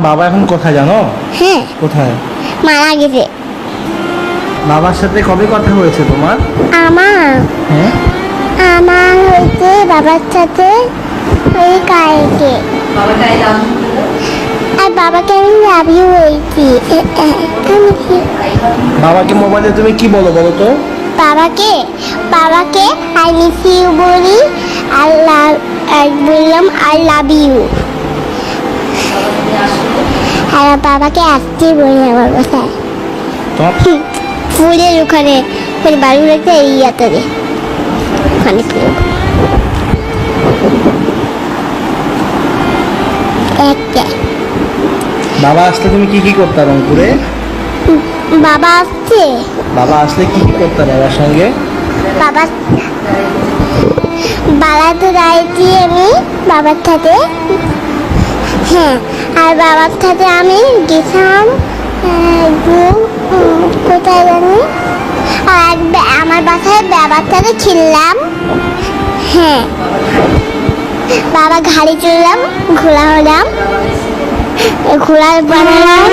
বাবা এখন কোথায় জানো? হ্যাঁ, কোথায়? মারা গেছে। বাবার সাথে কবে কথা হয়েছে তোমার? আমার হ্যাঁ, আমার হয়েছে বাবার সাথে ওই কালকে। আর বাবাকে আমি লাভ ইউ বলছি। আমি কি বাবাকে মোবাইলে তুমি কি বলো বলো তো? বাবাকে বাবাকে আই মিস ইউ বলি, আর বললাম আই লাভ ইউ। আর বাবাকে আসতে বলি আমার বাসায়। তোমার ফুলের ওখানে বাড়ি রয়েছে এই ইয়াতে ওখানে একটা বাবা আসলে তুমি কি কি করতে রংপুরে? বাবা আসছে। বাবা আসলে কি কি করতে বাবার সঙ্গে? বাবা বাড়াতে যাইছি আমি বাবার সাথে। হ্যাঁ, আর বাবার সাথে আমি গেছিলাম কোথায় জানি, আর আমার বাসায় বাবার সাথে খেললাম। হ্যাঁ, বাবা গাড়ি চললাম, ঘোরা হলাম, ঘোড়ার বানালাম,